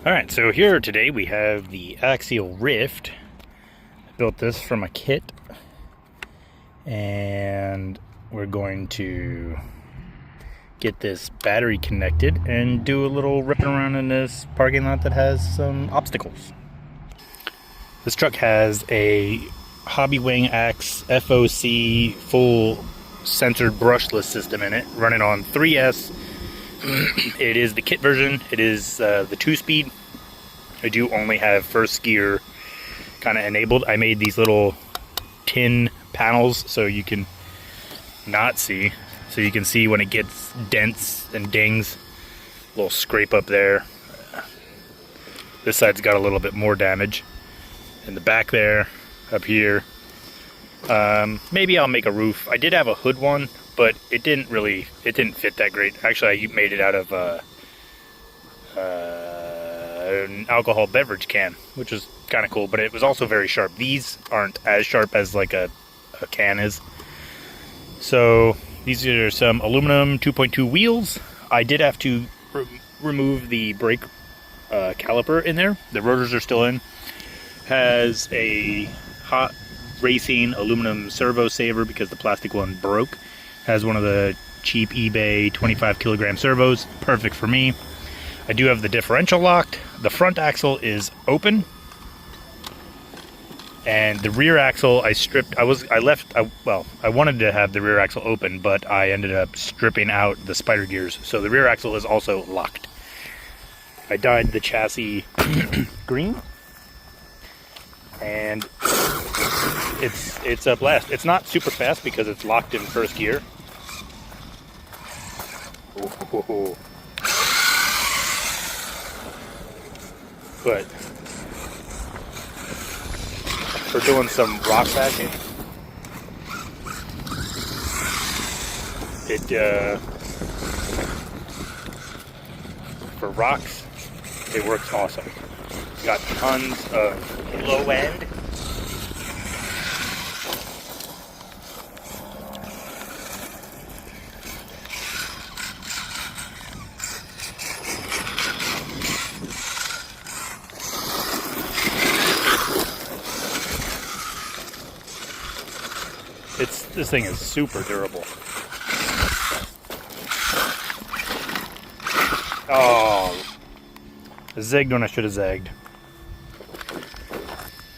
Alright, so here today we have the Axial Ryft. I built this from a kit, and we're going to get this battery connected and do a little ripping around in this parking lot that has some obstacles. This truck has a Hobbywing Axe FOC full censored brushless system in it, running on 3S. It is the kit version. It is the 2-speed. I do only have first gear kind of enabled. I made these little tin panels so you can not see. So you can see when it gets dents and dings. A little scrape up there. This side's got a little bit more damage. In the back there, up here. Maybe I'll make a roof. I did have a hood one, but it didn't fit that great. Actually, I made it out of an alcohol beverage can, which was kind of cool, but it was also very sharp. These aren't as sharp as like a can is. So these are some aluminum 2.2 wheels. I did have to remove the brake caliper in there. The rotors are still in. Has a hot racing aluminum servo saver because the plastic one broke. Has one of the cheap eBay 25 kilogram servos, perfect for me. I do have the differential locked. The front axle is open, and the rear axle I stripped. I wanted to have the rear axle open, but I ended up stripping out the spider gears, so the rear axle is also locked. I dyed the chassis green, and it's a blast. It's not super fast because it's locked in first gear. Ooh. But for doing some rock backing, for rocks, it works awesome. It's got tons of low end. This thing is super durable. Oh, I zigged when I should have zagged.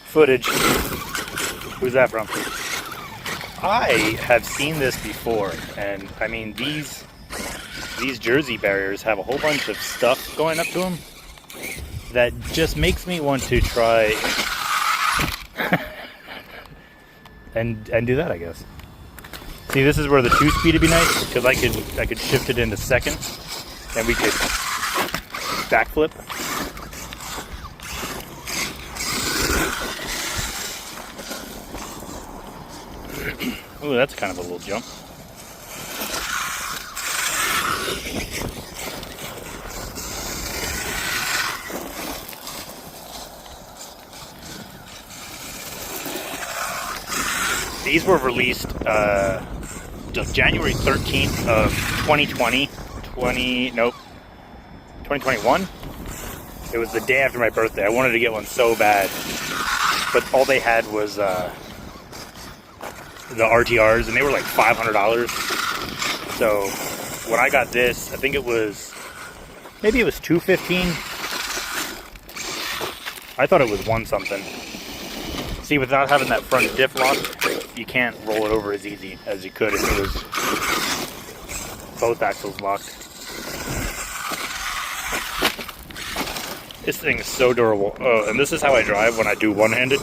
Footage. Who's that from? I have seen this before, and I mean these jersey barriers have a whole bunch of stuff going up to them that just makes me want to try and do that, I guess. See, this is where the 2-speed would be nice, because I could shift it into second, and we could backflip. Ooh, that's kind of a little jump. These were released January 13th of 2021. It was the day after my birthday. I wanted to get one so bad, but all they had was the RTRs, and they were like $500. So when I got this, I think it was $215. I thought it was one something. See, without having that front diff lock, you can't roll it over as easy as you could if it was both axles locked. This thing is so durable. Oh, and this is how I drive when I do one-handed.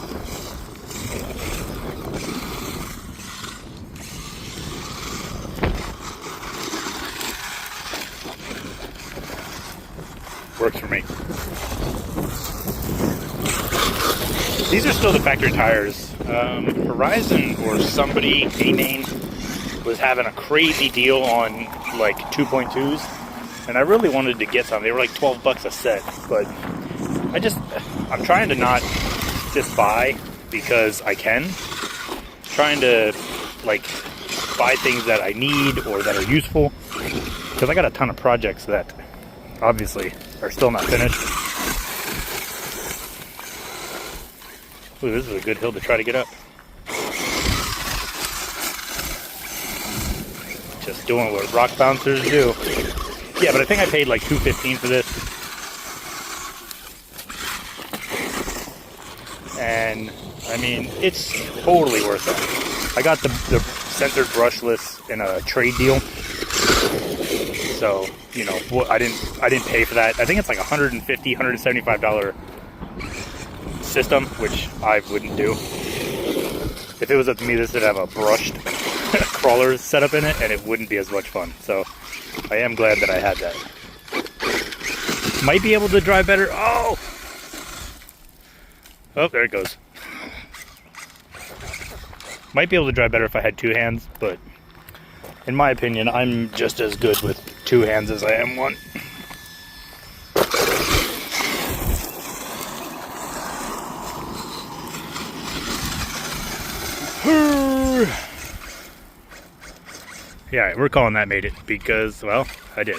Works for me. These are still the factory tires. Horizon or somebody, A-Main, was having a crazy deal on like 2.2s, and I really wanted to get some. They were like $12 a set, but I'm trying to not just buy because I can. Trying to like buy things that I need or that are useful, because I got a ton of projects that obviously are still not finished. Ooh, this is a good hill to try to get up. Just doing what rock bouncers do. Yeah, but I think I paid like $2.15 for this. And I mean, it's totally worth it. I got the censored brushless in a trade deal. So, you know, I didn't pay for that. I think it's like $150, $175 system, which I wouldn't do. If it was up to me, this would have a brushed crawler setup in it, and it wouldn't be as much fun. So I am glad that I had that. Might be able to drive better. Oh, there it goes. Might be able to drive better if I had two hands, but in my opinion, I'm just as good with two hands as I am one. Yeah, we're calling that made it because, well, I did.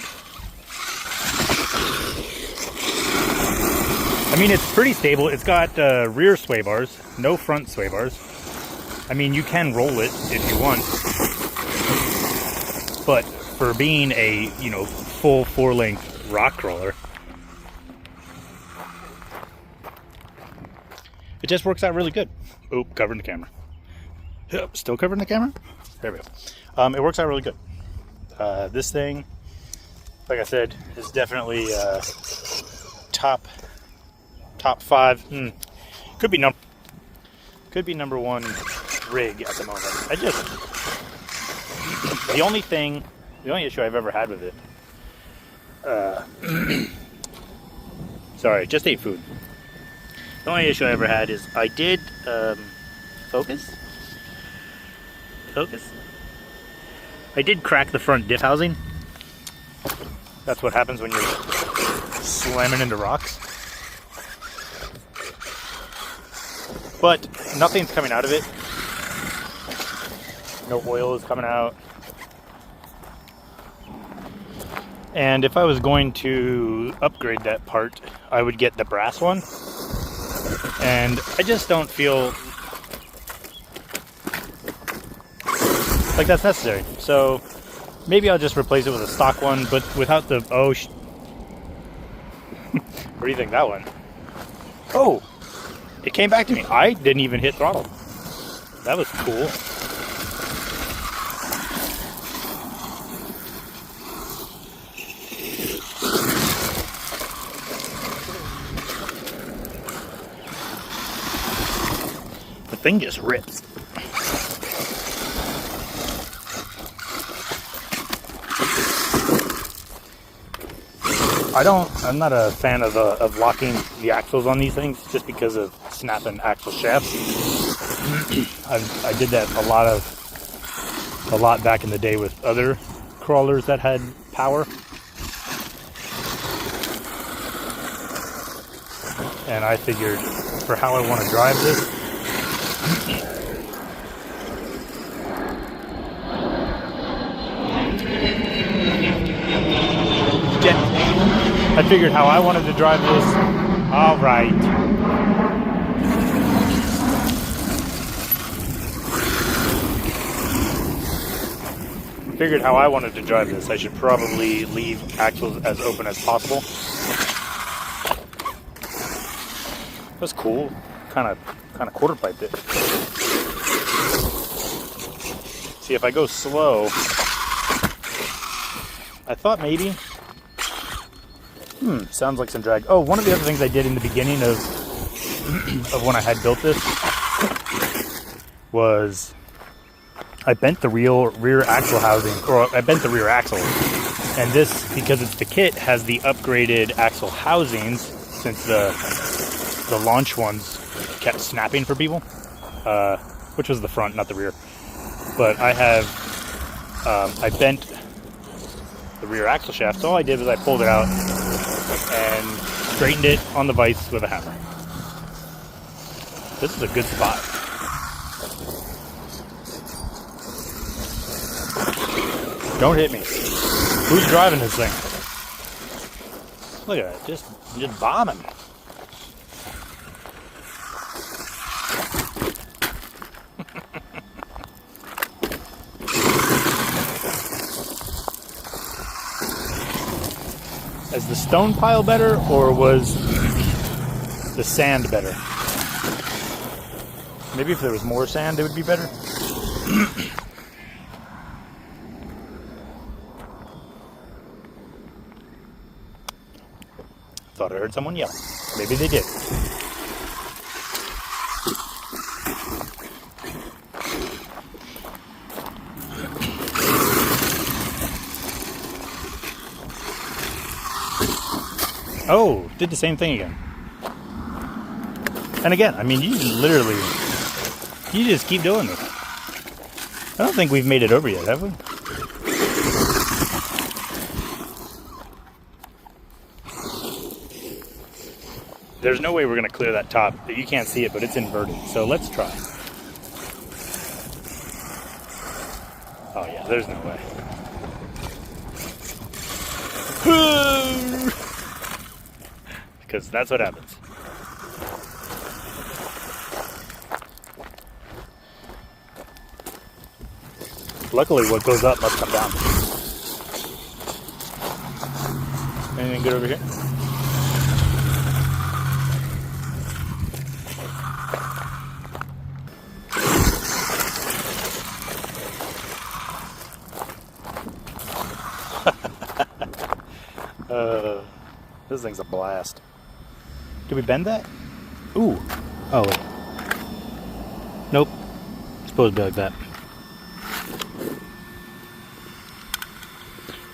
I mean, it's pretty stable. It's got rear sway bars, no front sway bars. I mean, you can roll it if you want. But for being a, you know, full 4-length rock crawler, it just works out really good. Oop, covering the camera. Yep, still covering the camera? There we go. It works out really good. This thing, like I said, is definitely top 5. Could be number one rig at the moment. The only issue I've ever had with it, sorry, just ate food. The only issue I ever had is I did focus. I did crack the front diff housing. That's what happens when you're slamming into rocks. But nothing's coming out of it. No oil is coming out. And if I was going to upgrade that part, I would get the brass one. And I just don't feel like that's necessary. So maybe I'll just replace it with a stock one, but without the, what do you think that one? Oh, it came back to me. I didn't even hit throttle. That was cool. The thing just rips. I'm not a fan of locking the axles on these things just because of snapping axle shafts. I did that a lot back in the day with other crawlers that had power. And I figured for how I want to drive this, I figured how I wanted to drive this. All right. Figured how I wanted to drive this. I should probably leave axles as open as possible. That's cool. Kind of quarter piped it. See, if I go slow, I thought maybe. Sounds like some drag. Oh, one of the other things I did in the beginning of when I had built this was I bent the rear axle housing, or I bent the rear axle. And this, because it's the kit, has the upgraded axle housings since the launch ones kept snapping for people, which was the front, not the rear. But I bent the rear axle shaft. So all I did was I pulled it out and straightened it on the vise with a hammer. This is a good spot. Don't hit me. Who's driving this thing? Look at it, just bombing. Is the stone pile better, or was the sand better? Maybe if there was more sand, it would be better. Thought I heard someone yell. Maybe they did. Oh, did the same thing again. And again, I mean, you just keep doing this. I don't think we've made it over yet, have we? There's no way we're going to clear that top. You can't see it, but it's inverted. So let's try. Oh yeah, there's no way. Because that's what happens. Luckily, what goes up must come down. Anything good over here? This thing's a blast. Did we bend that? Ooh. Oh, wait. Nope. It's supposed to be like that.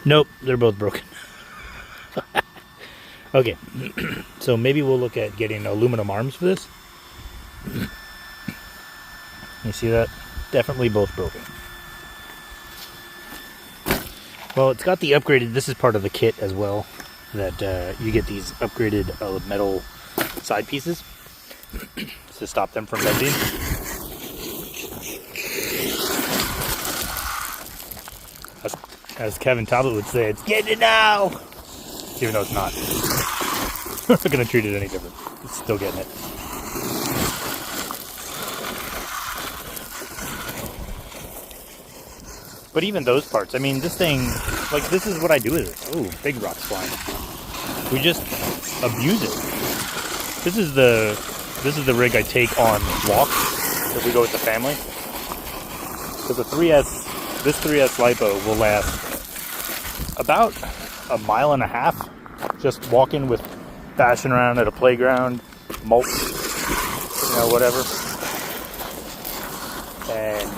Nope, they're both broken. Okay, so maybe we'll look at getting aluminum arms for this. You see that? Definitely both broken. Well, it's got the upgraded, this is part of the kit as well, that you get these upgraded metal side pieces to stop them from bending. As Kevin Talbot would say, it's getting it now! Even though it's not. We're not going to treat it any different. It's still getting it. But even those parts, I mean, this thing, like, this is what I do with it. Oh, big rocks flying. We just abuse it. This is the rig I take on walks if we go with the family. Because this 3S LiPo will last about a mile and a half, just walking with, bashing around at a playground, mulch, whatever. And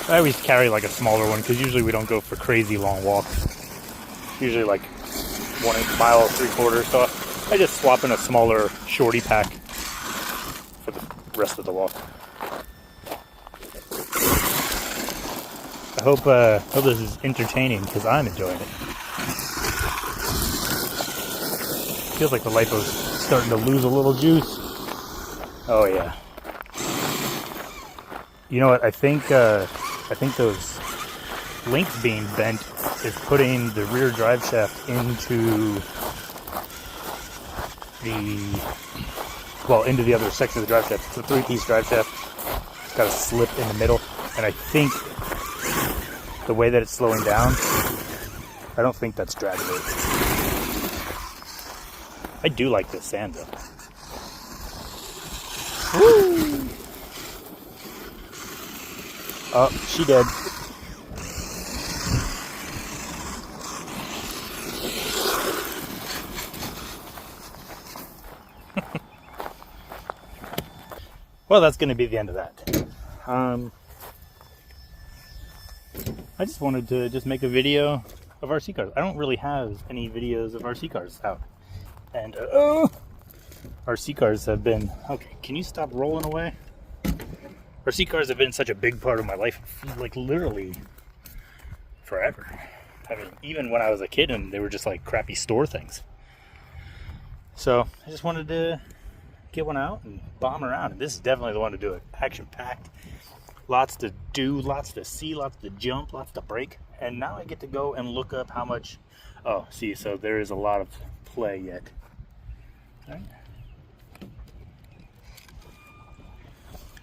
I always carry like a smaller one because usually we don't go for crazy long walks. Usually like 1 mile, 3/4. So I just swap in a smaller shorty pack for the rest of the walk. I hope this is entertaining because I'm enjoying it. Feels like the LiPo's starting to lose a little juice. Oh yeah. You know what? I think those links being bent is putting the rear drive shaft into the other section of the drive shaft. It's a 3-piece drive shaft. It's got a slip in the middle, and I think the way that it's slowing down, I don't think that's drag weight. I do like this sand though. Woo! Oh, she dead. Well, that's going to be the end of that. I just wanted to just make a video of RC cars. I don't really have any videos of RC cars out. And RC cars have been... Okay, can you stop rolling away? RC cars have been such a big part of my life, like literally forever. I mean, even when I was a kid and they were just like crappy store things. So I just wanted to get one out and bomb around. And this is definitely the one to do it. Action-packed. Lots to do, lots to see, lots to jump, lots to break. And now I get to go and look up how much... Oh, see, so there is a lot of play yet. All right.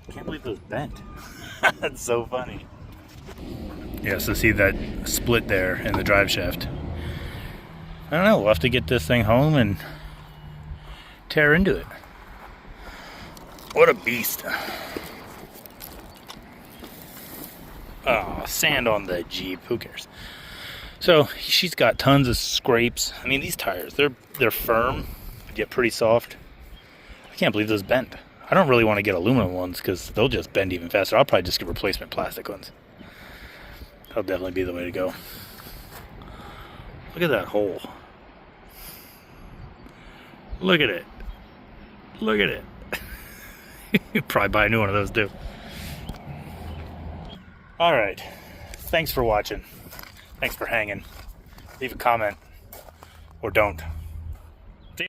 I can't believe it was bent. That's so funny. Yeah, so see that split there in the drive shaft. I don't know, we'll have to get this thing home and tear into it. What a beast. Oh, sand on the Jeep, who cares? So she's got tons of scrapes. I mean, these tires, they're firm, but yet pretty soft. I can't believe those bent. I don't really want to get aluminum ones because they'll just bend even faster. I'll probably just get replacement plastic ones. That'll definitely be the way to go. Look at that hole. Look at it. Look at it. You'd probably buy a new one of those too. Alright. Thanks for watching. Thanks for hanging. Leave a comment. Or don't.